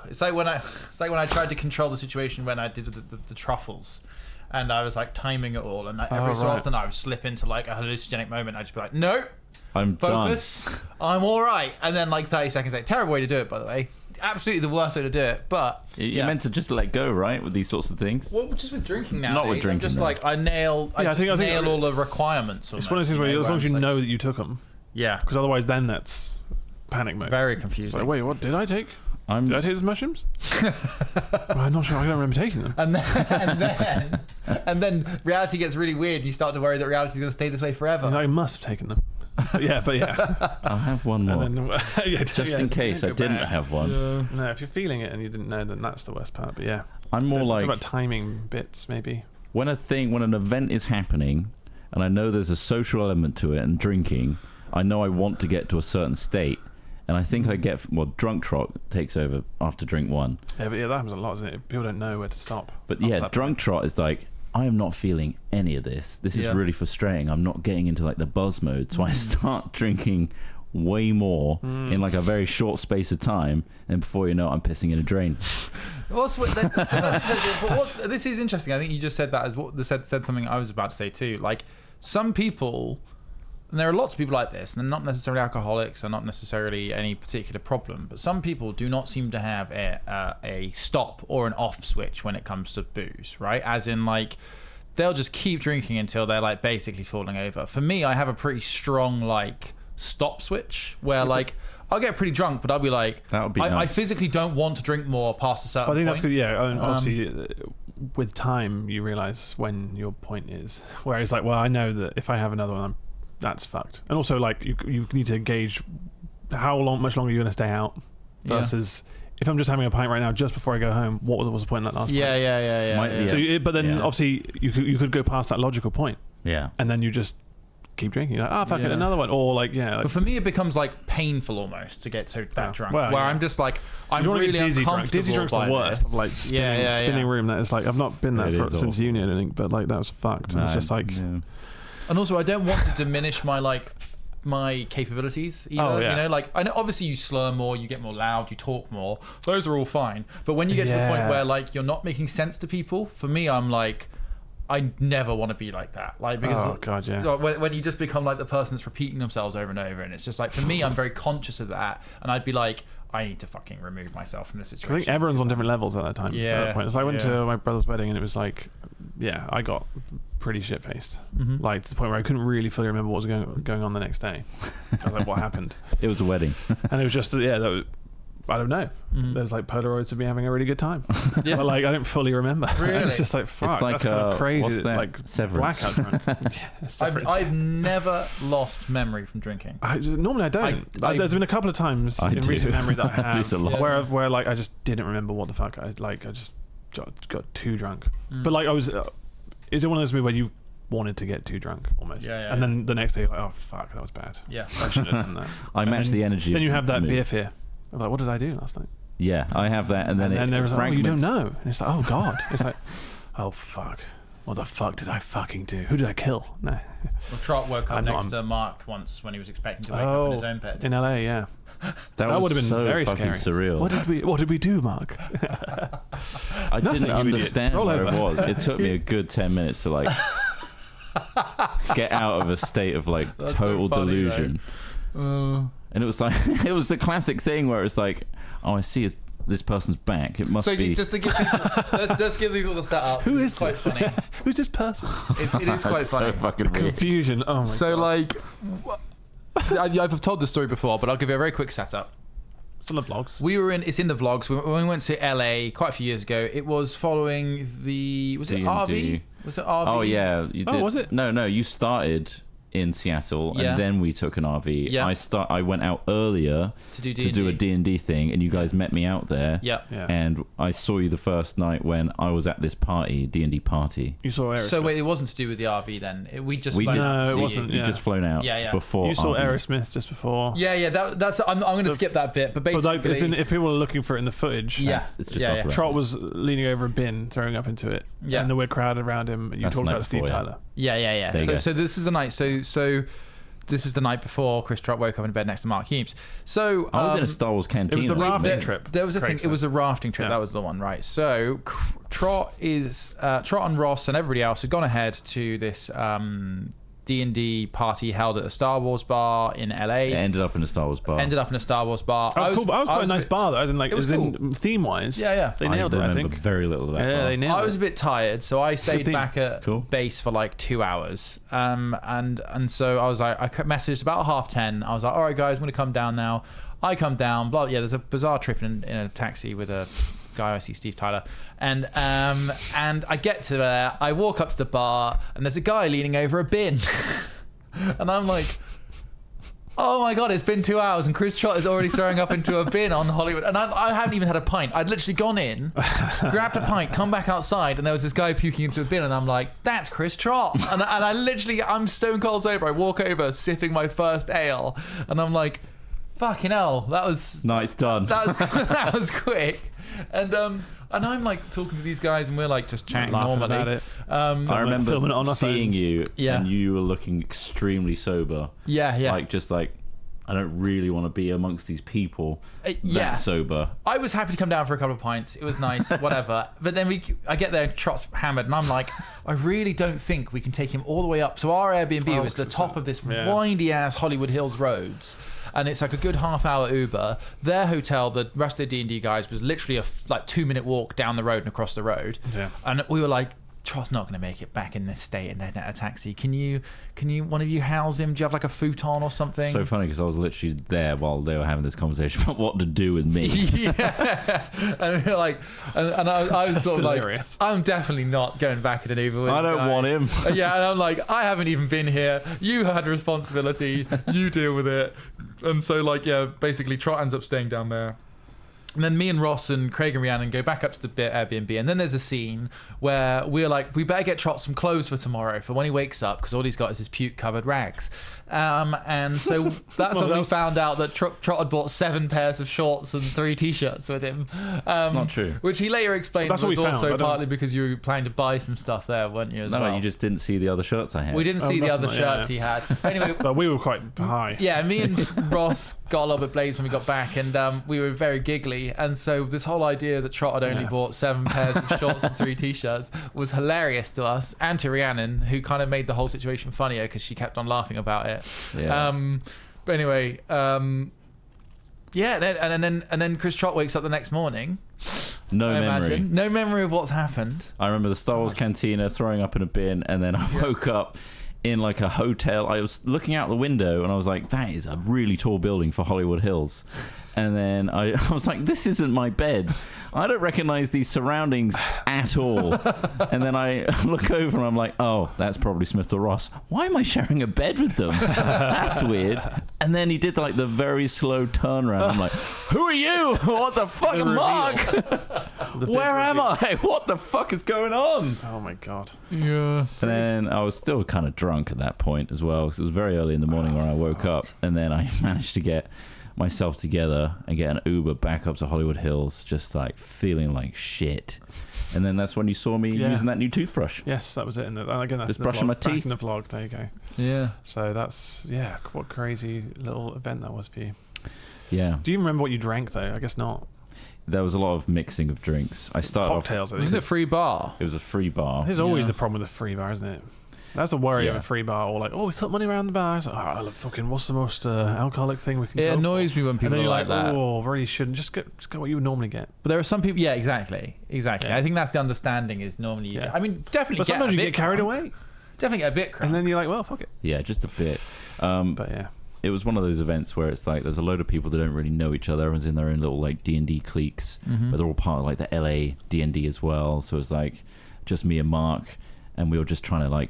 It's like when I tried to control the situation when I did the truffles. And I was like timing it all, and every so right. often I would slip into like a hallucinogenic moment. I'd just be like, "No, I'm focus, I'm all right." And then like 30 seconds later, terrible way to do it, by the way. Absolutely the worst way to do it. But done. You're meant to just let go, right, with these sorts of things. well, just with drinking now. Not with drinking, I'm just no. like I nail I think nail all the requirements. it's one of those things where as long as you know that you took them, yeah, because otherwise then that's panic mode. very It's confusing. like, wait, what did I take? I'm Did I take those mushrooms? Well, I'm not sure. I don't remember taking them. and then reality gets really weird, and you start to worry that reality is going to stay this way forever. I must have taken them. But yeah. I'll have one more. And then, just in case I didn't have one. No, if you're feeling it and you didn't know, then that's the worst part. But yeah, I'm more Talk like about timing bits, maybe. when an event is happening and I know there's a social element to it and drinking, I know I want to get to a certain state. And I think I get, drunk trot takes over after drink one. Yeah, but that happens a lot, isn't it? People don't know where to stop. But after yeah, that drunk trot is like, I am not feeling any of this. This is Yeah. really frustrating. I'm not getting into like the buzz mode. So I start drinking way more in like a very short space of time. And before you know it, I'm pissing in a drain. This is interesting. I think you just said that as what said something I was about to say too. Like some people, and there are lots of people like this, and they're not necessarily alcoholics, and not necessarily any particular problem, but some people do not seem to have a stop or an off switch when it comes to booze, right? As in like they'll just keep drinking until they're like basically falling over. For me, I have a pretty strong like stop switch where like I'll get pretty drunk, but I'll be like, That would be I nice. physically don't want to drink more past a certain I think that's point. good. Yeah, and obviously, with time, you realise when your point is. Whereas, like, well, I know that if I have another one, that's fucked. And also, like, you need to gauge how much longer you're going to stay out versus if I'm just having a pint right now, just before I go home. What was the point in that last pint? Yeah. Might be So, but then Yeah. obviously, you could go past that logical point, Yeah. and then you just keep drinking. You're like, fuck it, Yeah. another one, or like, yeah. Like, But for me, it becomes like painful almost to get so that drunk, well, where yeah. I'm just like, I'm you don't want really to get dizzy drunk. uncomfortable Dizzy drunk's the by worst. this. Of like spinning room. That is like I've not been there It is since awful. uni, I don't think, but like that was fucked. And it's just like. yeah. And also, I don't want to diminish my capabilities either. Oh, yeah. You know, like I know obviously you slur more, you get more loud, you talk more. Those are all fine. But when you get to the point Yeah. where like you're not making sense to people, for me, I'm like, I never want to be like that. Like because Oh god, yeah. like, when you just become like the person that's repeating themselves over and over, and it's just like for me, I'm very conscious of that, and I'd be like, I need to fucking remove myself from this I situation. think everyone's on different levels at that time. At Yeah, that point. So I went yeah. to my brother's wedding, and it was like, yeah, I got pretty shit faced, like to the point where I couldn't really fully remember what was going on the next day. I was like, what happened? It was a wedding. And it was just I don't know. There's like Polaroids of me having a really good time. Yeah. But like I don't fully remember. Really? It's just like fuck. It's like, that's kind of crazy. what's that? Like Severance. blackout drunk. Yeah, Severance. I've never lost memory from drinking. Normally I don't. There's been a couple of times I in do. recent memory that I I do this a have lot. where like I just didn't remember what the fuck I just got too drunk. But like I was, is it one of those where you wanted to get too drunk almost? Yeah, and then the next day you're like, oh fuck, that was bad. Yeah. I should have done that. I And match then- the energy. Then of you have that the beer mood. fear. I'm like, what did I do last night? Yeah, I have that, and then there was like, oh, you don't fragments. know. And it's like, oh god. It's like, oh fuck. What the fuck did I fucking do? Who did I kill? No. Well, Trott woke up I'm not- next to Mark once when he was expecting to wake up in his own bed. in LA, yeah. That would was have been so very fucking scary. surreal. What did we do, Mark? I Nothing, didn't you idiot. understand Roll where it over. was. It took me a good 10 minutes to like. get out of a state of like That's total so funny, delusion. And it was like it was the classic thing where it's like, oh, I see this person's back. It must So be. just to give people, let's give people the setup. Who is quite this? funny. Who's this person? It is quite That's funny. so fucking weird. Confusion. Oh my So god. I've told the story before, but I'll give you a very quick setup. It's on the vlogs. It's in the vlogs. When we went to LA quite a few years ago, it was following was it D&D. RV? Was it RV? Oh yeah, you did. Oh, was it? No, you started in Seattle, Yeah. and then we took an RV. Yeah. I went out earlier To do to do a D&D thing, and you guys met me out there. Yeah. Yeah. And I saw you the first night when I was at this party, D&D party. You saw Aerosmith. So wait, it wasn't to do with the RV then. We just We flown did. out to No, it see you. wasn't. You Yeah. just flown out Yeah. before. You saw RV. Aerosmith just before. Yeah. That's. I'm going to skip that bit, but But basically, like, as in, if people are looking for it in the footage, Yeah. It's just Yeah, off yeah. the Trott was leaning over a bin, throwing up into it. Yeah. And then we're crowded around him, and you That's talked the night about Steve before, yeah. Tyler. Yeah. There you go. So this is the night. So this is the night before Chris Trott woke up in bed next to Mark Hughes. So I was in a Star Wars canteen. it was the that rafting night. trip. There was a thing. Craig It was said. a rafting trip. Yeah. That was the one, right? So Trott and Ross and everybody else had gone ahead to this D&D party held at a Star Wars bar in LA. It ended up in a Star Wars bar. Ended up in a Star Wars bar. That was cool. But I was quite a nice bar, though. As in, like, It was as in theme-wise. Yeah. They I nailed it, I remember think. very little of that. Yeah, bar. they nailed I was it. a bit tired, so I stayed theme. back at Cool. base for like 2 hours. And so I was like, I messaged about 10:30. I was like, all right, guys, I'm gonna come down now. I come down. Blah. Yeah, there's a bizarre trip in a taxi with a guy I see, Steve Tyler, and I get to there. I walk up to the bar, and there's a guy leaning over a bin, and I'm like, oh my god, it's been 2 hours and Chris Trott is already throwing up into a bin on Hollywood, and I haven't even had a pint. I'd literally gone in, grabbed a pint, come back outside, and there was this guy puking into a bin, and I'm like, that's Chris Trott. And I literally, I'm stone cold sober. I walk over, sipping my first ale, and I'm like, fucking hell, that was Nice done. that was quick. And I'm like talking to these guys, and we're like just chatting Laughing normally. about it. I remember filming it on our seeing phones. you, Yeah. and you were looking extremely sober. Yeah. Like, just like, I don't really want to be amongst these people yeah. that sober. I was happy to come down for a couple of pints. It was nice, whatever. But then I get there, Trott's hammered, and I'm like, I really don't think we can take him all the way up. So our Airbnb was the top of this windy ass Hollywood Hills roads, and it's like a good half-hour Uber. Their hotel, the rest of the D&D guys, was literally a 2-minute walk down the road and across the road. Yeah. And we were like, Trott's not going to make it back in this state in a taxi. Can you, one of you house him? Do you have like a futon or something? So funny because I was literally there while they were having this conversation about what to do with me. Yeah, and we're like, and I was sort of hilarious. like, I'm definitely not going back in an Uber with I don't guys. want him. Yeah, and I'm like, I haven't even been here. You had responsibility. You deal with it. And so, like, yeah, basically, Trott ends up staying down there. And then me and Ross and Craig and Rhiannon go back up to the Airbnb, and then there's a scene where we're like, we better get Trott some clothes for tomorrow for when he wakes up, because all he's got is his puke-covered rags. And so that's when we found out that Trott had bought 7 pairs of shorts and 3 t-shirts with him. It's not true. Which he later explained That's what was we found, also I don't- partly because you were planning to buy some stuff there, weren't you, as No, well? you just didn't see the other shirts I had. We didn't see the that's other not- shirts he had. Anyway, But we were quite high. yeah, me and Ross got a little bit blazed when we got back, and we were very giggly. And so this whole idea that Trott had only bought 7 pairs of shorts and 3 t-shirts was hilarious to us and to Rhiannon, who kind of made the whole situation funnier because she kept on laughing about it. Yeah. But anyway, yeah, and then Chris Trott wakes up the next morning. No I memory. imagine no memory of what's happened. I remember the Star Wars cantina, throwing up in a bin, and then I woke up in like a hotel. I was looking out the window and I was like, that is a really tall building for Hollywood Hills. And then I was like, this isn't my bed. I don't recognize these surroundings at all. And then I look over and I'm like, oh, that's probably Smith or Ross. Why am I sharing a bed with them? That's weird. And then he did like the very slow turnaround. I'm like, who are you? What the fuck, The Mark? The big Where am reveal. I? What the fuck is going on? Oh my god. Yeah. And then I was still kind of drunk at that point as well, because it was very early in the morning when I woke up. And then I managed to get myself together and get an Uber back up to Hollywood Hills, just like feeling like shit. And then that's when you saw me using that new toothbrush. Yes, that was it. And again, that's Just in the brushing vlog. my Back teeth. in the vlog. There you go. Yeah. So that's what crazy little event that was for you. Yeah. Do you remember what you drank though? I guess not. There was a lot of mixing of drinks. I started Cocktails. I Wasn't think. it a free bar? It was a free bar. There's always the problem with a free bar, isn't it? That's a worry of Yeah. a free bar, or like, oh, we put money around the bar. It's like, oh, fucking, what's the most alcoholic thing we can It go annoys for? me when And people then are you're like that. oh, really shouldn't. Just get what you would normally get. But there are some people. Yeah, exactly. Yeah. I think that's the understanding. Is normally. Yeah. I mean, definitely. But sometimes a you bit get carried crunk. away. Definitely get a bit crunk. And then you're like, well, fuck it. Yeah, just a bit. But yeah. It was one of those events where it's like there's a load of people that don't really know each other. Everyone's in their own little like D&D cliques, but they're all part of like the LA D&D as well. So it's like just me and Mark, and we were just trying to like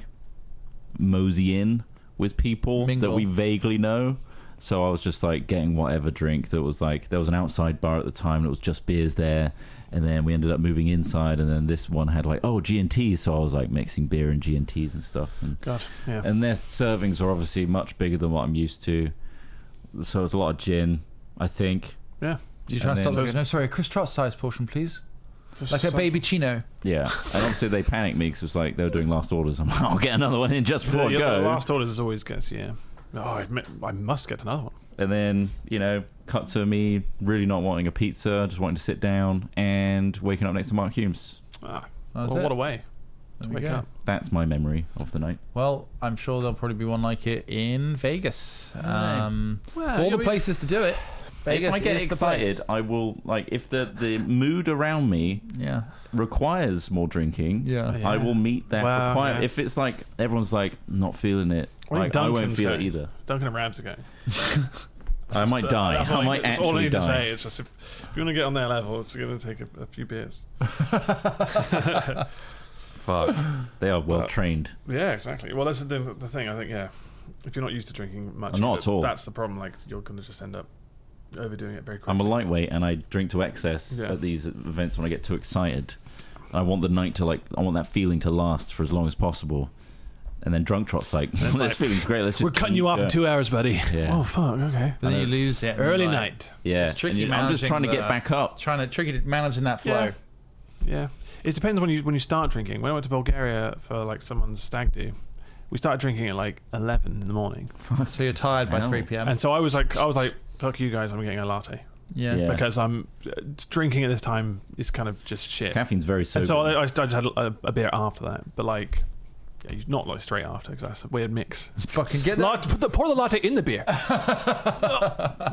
mosey in with people Mingle. that we vaguely know. So I was just like getting whatever drink that was like, there was an outside bar at the time and it was just beers there, and then we ended up moving inside, and then this one had like G&T, so I was like mixing beer and G&Ts and stuff, and God, yeah. and their servings are obviously much bigger than what I'm used to, so it's a lot of gin, I think. Yeah. You try and to stop then- looking. No, sorry, Chris Trott size portion, please. Like a baby chino. Yeah, and obviously they panicked me because it was like they were doing last orders. I'm like, I'll get another one in just before I The go. last orders always gets, yeah. Oh, I must get another one. And then, cut to me really not wanting a pizza, just wanting to sit down, and waking up next to Mark Humes. Ah, That's well, it. what a way There to we wake go. up. That's my memory of the night. Well, I'm sure there'll probably be one like it in Vegas. Well, all the places to do it. Vegas if I get is the excited, place. I will, like, if the mood around me Yeah. requires more drinking, Yeah. Yeah. I will meet that Wow, requirement. yeah. If it's like everyone's like not feeling it, Well, like, I won't Duncan's feel going. it either. Duncan and Rabs are going. I might die. That's I all might that's all I actually need to die. say. It's just if you want to get on their level, it's going to take a few beers. Fuck. They are well trained. Yeah, exactly. Well, that's the thing. I think, yeah, if you're not used to drinking much, Not at all. That's the problem. Like, you're going to just end up overdoing it very quickly. I'm a lightweight and I drink to excess Yeah. at these events when I get too excited. I want the night to I want that feeling to last for as long as possible. And then Drunk Trot's like, this like, feeling's great. Let's just We're cutting you off in 2 hours, buddy. Yeah. Oh, fuck. Okay. But then you lose it. Early Like, night. Yeah, It's tricky and I'm just managing trying to the- get back up. Tricky to managing that flow. Yeah. Yeah. It depends when you start drinking. When I went to Bulgaria for like someone's stag do, we started drinking at like 11 in the morning. So you're tired by Hell. 3 p.m. And so I was like, fuck you guys, I'm getting a latte. Yeah. Yeah. Because drinking at this time is kind of just shit. Caffeine's very sober. And so I just had a beer after that, but like, yeah, not like straight after, because that's a weird mix. Fucking get that Pour the latte in the beer.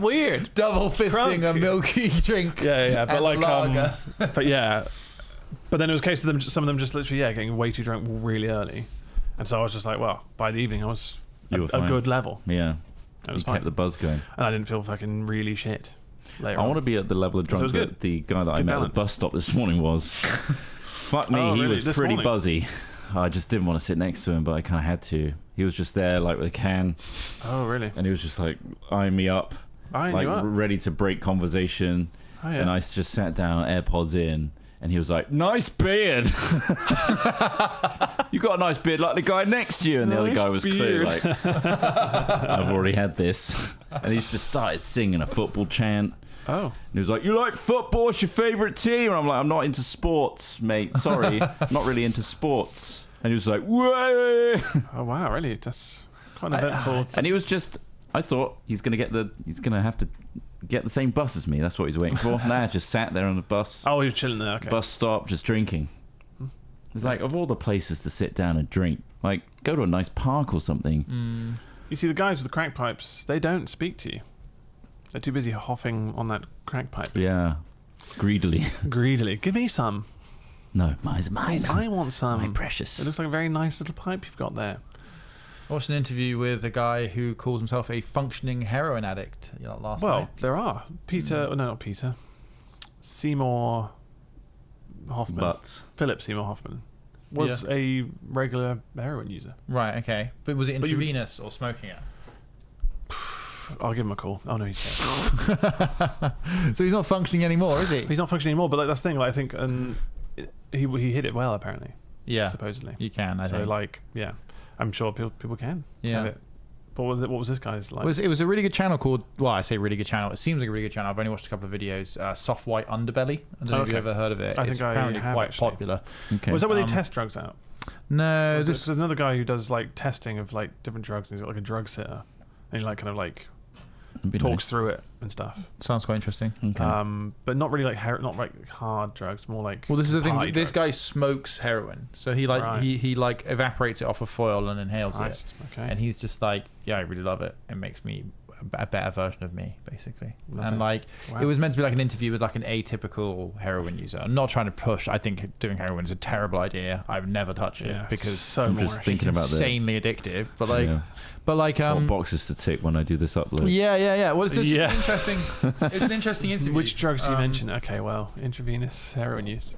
Weird. double fisting Crunk. a milky drink. Yeah, but and like, lager. but yeah, but then it was a case of them, some of them just literally, getting way too drunk really early, and so I was just like, well, by the evening I was You were a fine. good level. Yeah. It was You kept fine, the buzz going. and I didn't feel fucking really shit later I on. want to be at the level of So it drunk was that good. the guy that I Good met balance. at the bus stop this morning was. Fuck me, Oh, he really? was This pretty morning? buzzy. I just didn't want to sit next to him, but I kind of had to. He was just there, like, with a can, Oh really? and he was just, like, eyeing me up, I like, knew up. ready to break conversation. Oh yeah. And I just sat down, AirPods in, and he was like, nice beard. You got a nice beard like the guy next to you. And the other Nice guy was clearly beard. like, I've already had this. And he's just started singing a football chant. Oh. And he was like, you like football? What's your favourite team? And I'm like, I'm not into sports, mate. Sorry. I'm not really into sports. And he was like, way. Oh wow, really? That's quite an eventful. And he was just, I thought he's going to have to get the same bus as me. That's what he's waiting for. Nah, just sat there on the bus. Oh, he was chilling there. Okay. Bus stop, just drinking. It's like, of all the places to sit down and drink, like, go to a nice park or something. You see, the guys with the crack pipes, they don't speak to you. They're too busy huffing on that crack pipe. Yeah. Greedily. Greedily. Give me some. No, mine's mine. I want some. My precious. It looks like a very nice little pipe you've got there. I watched an interview with a guy who calls himself a functioning heroin addict last Well, night. there are. Peter, no, not Peter. Seymour Hoffman. But Philip Seymour Hoffman was a regular heroin user. Right, okay. But was it But you- intravenous or smoking it? I'll give him a call. Oh no, he's dead. So he's not functioning anymore, is he? He's not functioning anymore. But like, that's the thing. Like, I think he hit it well, apparently. Yeah. Supposedly. You can, I So think. like, yeah, I'm sure people can Yeah. have it. But what was this guy's like? It was a really good channel called, well, I say really good channel. It seems like a really good channel. I've only watched a couple of videos. Soft White Underbelly. I don't know if you've Okay. ever heard of it. I It's think I apparently have, quite actually. popular. okay. Was that where they test drugs out? No, There's this another guy who does like testing of like different drugs, and he's got like a drug sitter, and he like kind of like It'd be talks nice. through it and stuff. Sounds quite interesting. Okay. But not really like not like hard drugs, more like Well, this is the thing. party This drugs. guy smokes heroin, so he like Right. he like evaporates it off a foil and inhales Christ, it, okay. and he's just like, yeah, I really love it. It makes me a better version of me, basically. Love and it. like, Wow. it was meant to be like an interview with like an atypical heroin user. I'm not trying to push. I think doing heroin is a terrible idea. I've never touched it Yeah, because so I'm more just thinking it's about that. insanely addictive. But like, Yeah. but like, What boxes to tick when I do this upload? yeah. Well, it's just Yeah. an interesting. It's an interesting interview. Which drugs do you Um, mention? Okay, well, intravenous heroin use.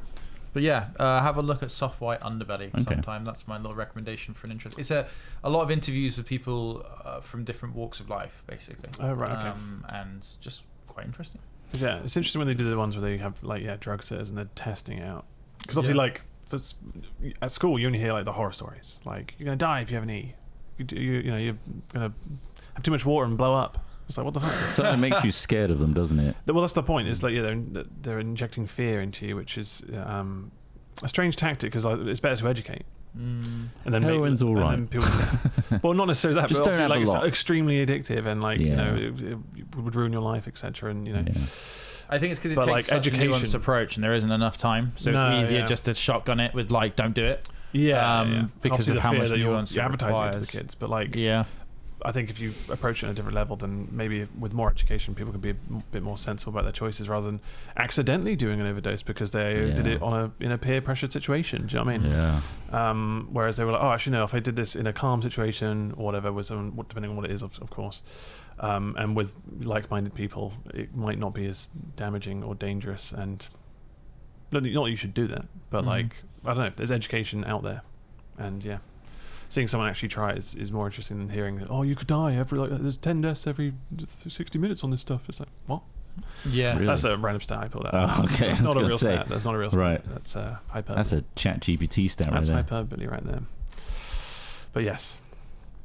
But yeah, have a look at Soft White Underbelly sometime. That's my little recommendation for an interest. It's a lot of interviews with people from different walks of life, basically. Oh, right, okay. And just quite interesting. Yeah, it's interesting when they do the ones where they have like drug sitters and they're testing out. Because obviously, Yeah. like at school, you only hear like the horror stories. Like you're gonna die if you have an E. You're gonna have too much water and blow up. It's like what the fuck. It certainly makes you scared of them, doesn't it? Well, that's the point. It's like they're injecting fear into you, which is a strange tactic because it's better to educate. And then Heroin's all right. And then people, well, not necessarily that, Just but don't have obviously, a like lot. it's extremely addictive and like Yeah. it would ruin your life, etc. And Yeah. I think it's because it But, takes like, such a nuanced education- approach and there isn't enough time. So No, it's easier yeah. just to shotgun it with like, don't do it. yeah, because Obviously of the how fear much that nuance you're it advertising to the requires. kids. But like, Yeah. I think if you approach it on a different level, then maybe with more education, people can be a bit more sensible about their choices rather than accidentally doing an overdose because they did Yeah. it in a peer pressure situation. Do you know what I mean? Yeah. Whereas they were like, oh, actually no, if I did this in a calm situation or whatever, depending on what it is, of course, and with like-minded people, it might not be as damaging or dangerous. And not that you should do that, but like I don't know, there's education out there, and yeah. Seeing someone actually try it is more interesting than hearing that, oh, you could die there's 10 deaths every 60 minutes on this stuff. It's like, what? Yeah. Really? That's a random stat I pulled out. Oh, okay. That's I was not a gonna real say. stat. That's not a real stat. Right. That's hyperbole. That's a chat GPT stat right That's there. hyperbole right there. But yes.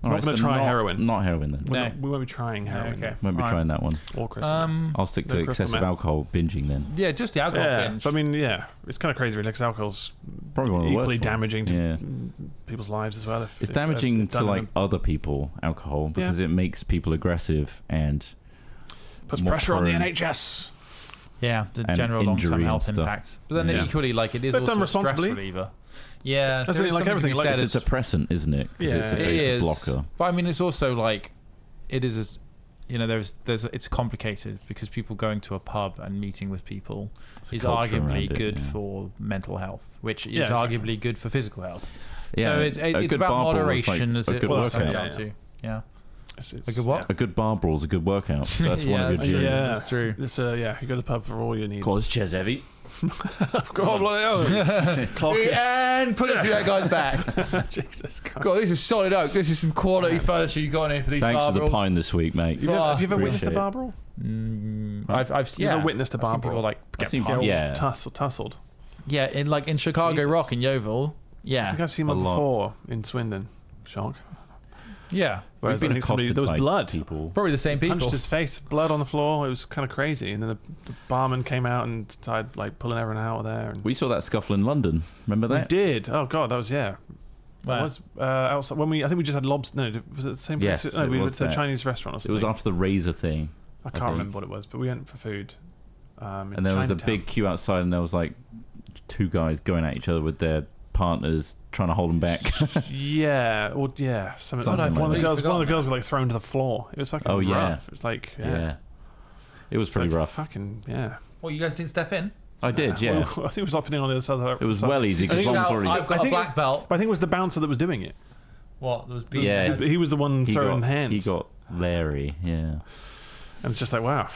All Not gonna try heroin. Not heroin then. No. We won't be trying heroin. okay. Won't be All right. trying that one. Or crystal meth. I'll stick No to crystal excessive meth. alcohol binging then. Yeah, just the alcohol Yeah, binge. but I mean, yeah, it's kind of crazy really because alcohol's Probably one of the worst equally ones. damaging to Yeah. people's lives as well. It's damaging to like other people, alcohol, because it makes people aggressive and puts more pressure on the prone- NHS. Yeah, the and general long-term injury and health stuff. impact. But then Yeah. equally, like, it is They've also done a stress responsibly. reliever. Yeah, That's there it, is like something to everything, be like said it's a as- depressant, isn't it? 'Cause Yeah, it's it a is. blocker. But I mean, it's also like, it is, it's complicated because people going to a pub and meeting with people It's a is culture arguably around it, good yeah. for mental health, which is Yeah, exactly. arguably good for physical health. Yeah, So a it's good about bar brawl is moderation like as a it good boils workout. down Yeah, to. Yeah. It's, A good what? A good bar brawl is a good workout. So that's one Yeah, of that's good true. gym. Yeah. That's true. It's you go to the pub for all your needs. Cause chairs heavy. God, bloody hell. Clock it. And put it through that guy's back. Jesus Christ. God, this is solid oak. This is some quality furniture you got in here for these Thanks for the barbells. pine this week, mate. Have you ever witnessed a Appreciate bar brawl? I've You ever witnessed a I've bar seen people brawl? like I've get seen punched. girls- Yeah. Tussled. Yeah, in Chicago Jesus. Rock in Yeovil. I Yeah, think I've seen A one lot. before in Swindon. Shock. yeah, Whereas We've I been think somebody, accosted there was by blood. people. probably the same people. Punched his face, blood on the floor. It was kind of crazy. And then the barman came out and started like pulling everyone out of there. And We saw that scuffle in London. Remember we that? did. Oh god, that was that Where? was outside when I think we just had lobster. No, was it the same place? Yes, no, it we went was to a that. Chinese restaurant or It something. was after the razor thing. I can't think. remember what it was, but we went for food. In And there was a Chinatown. big queue outside, and there was like two guys going at each other with their partners trying to hold them back. Yeah, or yeah, something. Something One of the like girls. that. One of the girls got like thrown to the floor. It was fucking Oh, yeah. rough. It's like yeah. It was It's pretty like rough. Fucking yeah. Well, you guys didn't step in. I did, yeah. Well, I think it was happening on the other side. Of the It was well easy I because think long it was- story. I've got I a think- black belt. But I think it was the bouncer that was doing it. What? There was Yeah. He was the one throwing hands. He got Larry, yeah. And it's just like wow.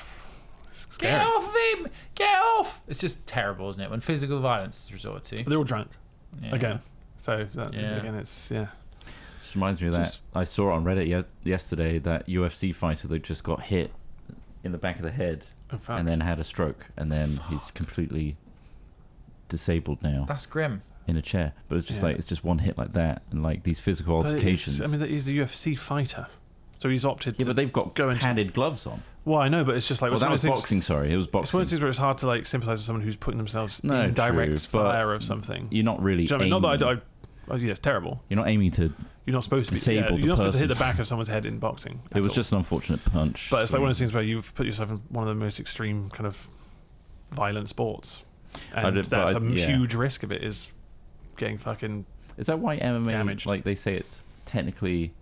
It's scary. Get off of him! Get off! It's just terrible, isn't it? When physical violence is resorted to. But they're all drunk Yeah. again. So that is, Yeah. again, it's yeah. Just reminds me of that. Just- I saw it on Reddit yesterday that UFC fighter that just got hit in the back of the head Oh, fuck. and then had a stroke, and then he's completely disabled now That's grim. in a chair. But it's just Yeah. like it's just one hit like that, and like these physical But altercations. I mean, he's a UFC fighter, so he's opted yeah, to but they've got go into. padded gloves on. Well, I know, but it's just like Well, it's that one of was those things- boxing. Sorry, it was It's one of boxing. those things where it's hard to like sympathise with someone who's putting themselves No, in direct true, but fire of something. You're not really. Do you know what I mean? Not that aiming. it's terrible. You're not aiming to. You're not supposed to be. Disable You're the not supposed to hit person. the back of someone's head in boxing. It was all. just an unfortunate punch. But it's like one of those things where you've put yourself in one of the most extreme kind of violent sports, and that's a huge risk of it is getting fucking. Is that why MMA? Damaged. Like they say, it's technically,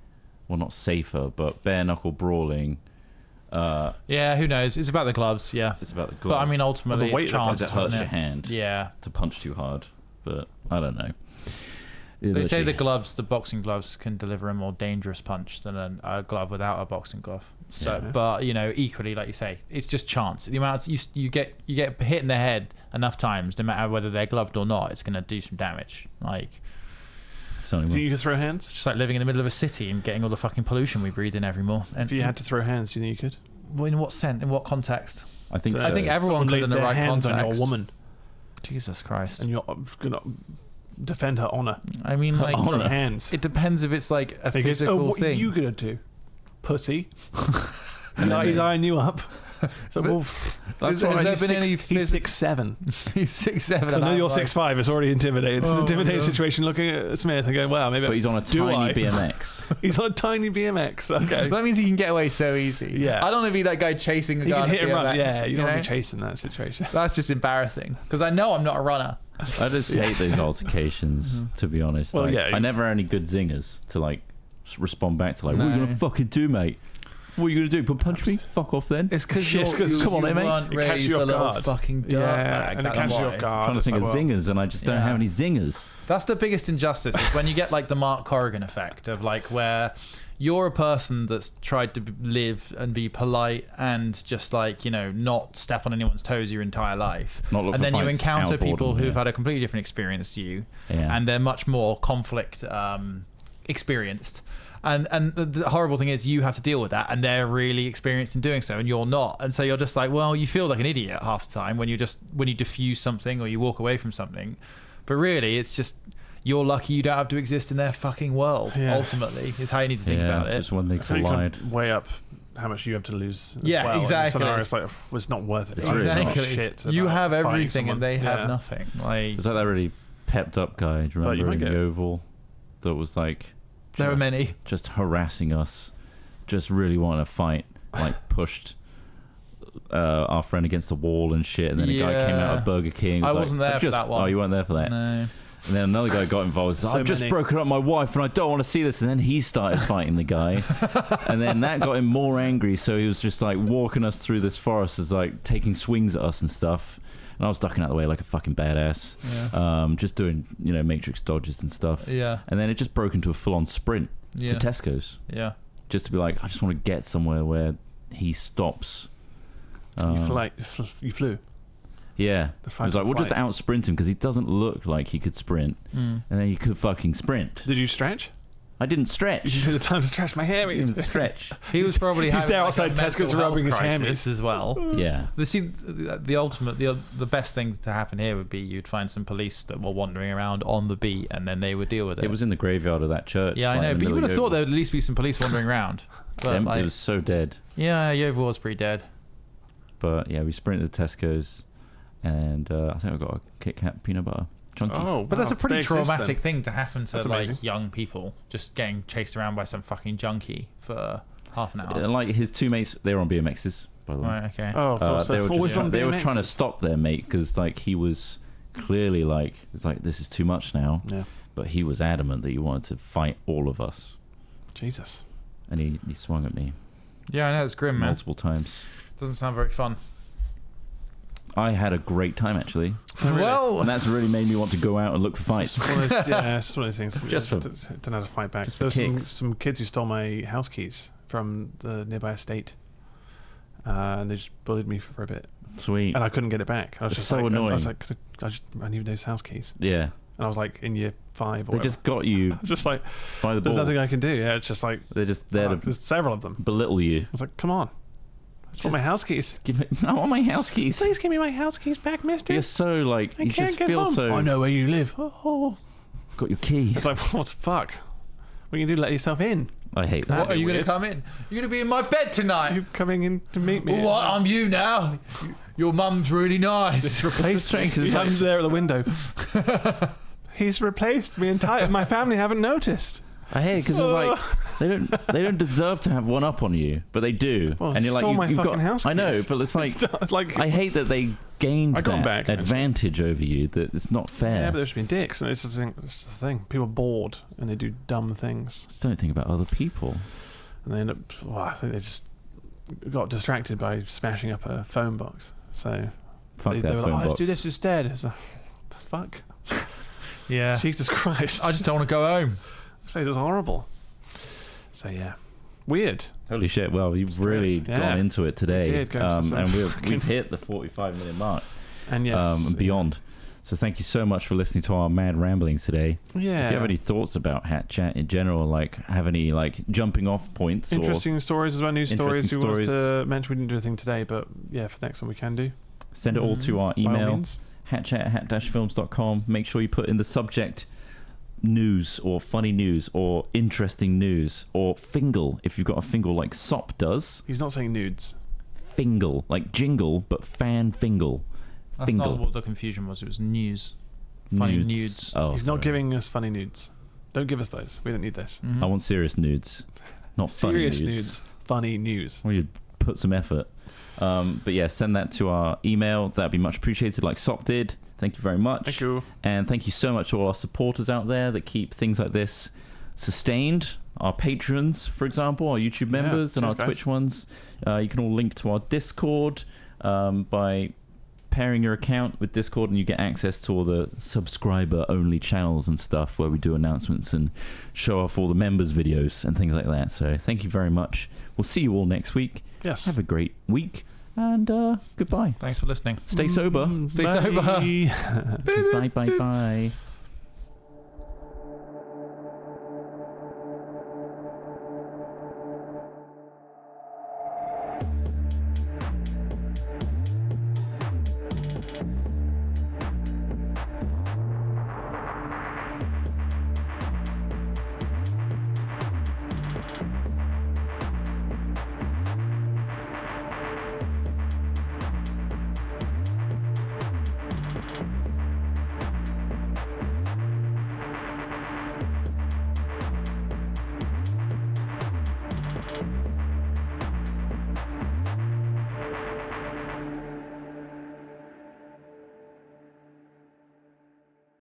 well, not safer, but bare knuckle brawling. Yeah, who knows? It's about the gloves. Yeah, It's about the gloves. but I mean, ultimately, the weight it's that chance, it hurts isn't your it? hand Yeah. to punch too hard, but I don't know. They say the boxing gloves can deliver a more dangerous punch than a glove without a boxing glove. So, Yeah. but equally, like you say, it's just chance. The amount you get hit in the head enough times, no matter whether they're gloved or not, it's going to do some damage. Like, Do you throw hands? just like living in the middle of a city and getting all the fucking pollution we breathe in every more. And If you had to throw hands, do you think you could? well, in what sense? In what context? I think. I think everyone Someone could laid in the their right hands on context. your woman, Jesus Christ. and you're gonna defend her honor. I mean, like, Honor. Throw hands. it depends if it's like a He goes, physical what thing. are you gonna do, pussy? And then He's eyeing you up. So, well, That's Has why there he's been any he's 6'7". He's 6'7". I know you're 6'5". It's already intimidating. It's an Oh, intimidating yeah. situation. Looking at Smith and going, "Wow, maybe." But he's on a Do tiny I? BMX. He's on a tiny BMX. Okay, That means he can get away so easy. Yeah. I don't want to be that guy chasing a you guy. can hit and on a run. BMX, Yeah, you don't want know? to be chasing that situation. That's just embarrassing because I know I'm not a runner. I just hate those altercations, to be honest. Well, Like, yeah. I never had any good zingers to like respond back to. Like, what are you No. gonna fucking do, mate? What are you gonna do? Punch me? Fuck off then. It's because Yes, 'cause you come on, mate. weren't It catches raised you a off little guard. fucking dirt bag. and it That's catches you why. off guard. I'm trying to It's think of like, well, zingers, and I just don't Yeah. have any zingers. That's the biggest injustice is when you get like the Mark Corrigan effect of like where you're a person that's tried to live and be polite and just like not step on anyone's toes your entire life, Not look and for then you fights, encounter outboard people them, who've yeah. had a completely different experience to you, Yeah. and they're much more conflict experienced. And the horrible thing is you have to deal with that, and they're really experienced in doing so, and you're not. And so you're just like, well, you feel like an idiot half the time when you diffuse something or you walk away from something, but really it's just you're lucky you don't have to exist in their fucking world. Yeah. Ultimately, is how you need to think Yeah, about it's it. just when they I think you collide. can weigh up how much you have to lose. As Yeah, well. In exactly. some scenarios, like it's not worth it. It's really not. Exactly. Shit You about have fighting everything someone. and they have Yeah. nothing. Like It's like that really pepped up guy. Do you But you remember might in get- the Oval that was like there are many. just harassing us, just really wanting to fight, like pushed our friend against the wall and shit, and then a guy came out Yeah. of Burger King. I was wasn't like, there for that one. Oh, you weren't there for that. No. And then another guy got involved. So I've just many. broken up with my wife and I don't want to see this. And then he started fighting the guy. And then that got him more angry. So he was just like walking us through this forest, as like taking swings at us and stuff. And I was ducking out of the way like a fucking badass. Yeah. Just doing, matrix dodges and stuff. Yeah. And then it just broke into a full on sprint Yeah. to Tesco's. Yeah. Just to be like, I just want to get somewhere where he stops. You flew. Yeah. The It fight was like, or we'll just flight. out sprint him because he doesn't look like he could sprint. Mm. And then you could fucking sprint. Did you stretch? I didn't You stretch. didn't do the time to stretch my I hammies. didn't stretch. He was probably He's having there like outside a Tesco's mental rubbing health his crisis hammies. as well. Yeah. The best thing to happen here would be you'd find some police that were wandering around on the beat, and then they would deal with it. It was in the graveyard of that church. Yeah, I like, know, in the but you middle would have of thought there Yeovil. would at least be some police wandering around. But It like, was so dead. yeah, Yeovil was pretty dead. But yeah, we sprinted to Tesco's, and I think I got a Kit Kat peanut butter chunky. Oh, But that's a wow. pretty They exist traumatic then. thing to happen to That's like amazing. young people, just getting chased around by some fucking junkie for half an hour. And like his two mates, they were on BMXs, by the way. Right, okay. Oh, of course. They were always just, on they were BMXs. trying to stop their mate because like he was clearly like, it's like, this is too much now. Yeah. But he was adamant that he wanted to fight all of us, Jesus. and he swung at me Yeah, I know, it's grim, man. multiple times. Doesn't sound very fun. I had a great time actually, Well, and that's really made me want to go out and look for fights. It's one of those, yeah, it's one of those things. Just for- don't know how to fight back. just There for were kicks. some kids who stole my house keys from the nearby estate, and they just bullied me for a bit, Sweet. and I couldn't get it back. I was It's just so like, annoying. I was like, I need those house keys, Yeah. and I was like in year 5 or They whatever. just got you I was just like, by the there's balls. nothing I can do. Yeah, it's just like, They're just there fuck, to there's several of them. belittle you. I was like, come on, I just want my house keys. Give it. I want my house keys. Please give me my house keys back, mister. You're so like I you can't just get feel home. so. I know where you live. Oh. Got your key. It's like, what the fuck? What are you going to do? Let yourself in? I hate that. what, are you going weird. to come in? You're going to be in my bed tonight. You coming in to meet me? What? I'm you now. Your mum's really nice. It's replaced train because He it's like, comes there at the window. He's replaced me entirely. My family haven't noticed. I hate it because it's like they don't deserve to have one up on you, but they do. Well, and you're stole like, my you've fucking got. house I know, keys. but it's like Like I hate that they gained I got 'em that back, advantage over you. That it's not fair. yeah, but they're just being dicks, and it's the thing. People are bored and they do dumb things, Just don't think about other people. and they end up. Well, I think they just got distracted by smashing up a phone box. So Fuck they that were phone like, box. let's do this instead. It's like, the fuck. Yeah. Jesus Christ. I just don't want to go home. This place is horrible. So yeah, weird. Holy shit! Well, you've Straight. really Yeah. gone into it today, We did go into some and fucking- we've hit the 45-minute mark And yes, and beyond. So thank you so much for listening to our mad ramblings today. Yeah. If you have any thoughts about Hat Chat in general, like have any like jumping off points, interesting stories as well, news stories. Interesting We wanted stories. to mention we didn't do anything today, but yeah, for the next one we can do. or send it all to our By all email means. hatchat@hat-films.com. Make sure you put in the subject news or funny news or interesting news or fingle if you've got a fingle like Sop does. He's not saying nudes. Fingle like jingle but fan fingle. That's Fingle. not what the confusion was. It was news. Funny nudes. Oh, He's sorry. not giving us funny nudes. Don't give us those. We don't need this. Mhm. I want serious nudes, not Serious funny nudes. Funny news. Well, you put some effort. But yeah, send that to our email. That'd be much appreciated, like Sop did. Thank you very much. Thank you. And thank you so much to all our supporters out there that keep things like this sustained. Our patrons, for example, our YouTube members and cheers, our guys. Twitch ones. You can all link to our Discord by pairing your account with Discord, and you get access to all the subscriber-only channels and stuff where we do announcements and show off all the members' videos and things like that. So thank you very much. We'll see you all next week. Yes. Have a great week, and goodbye. Thanks for listening. Stay sober. Stay Bye. sober. Bye, bye, bye.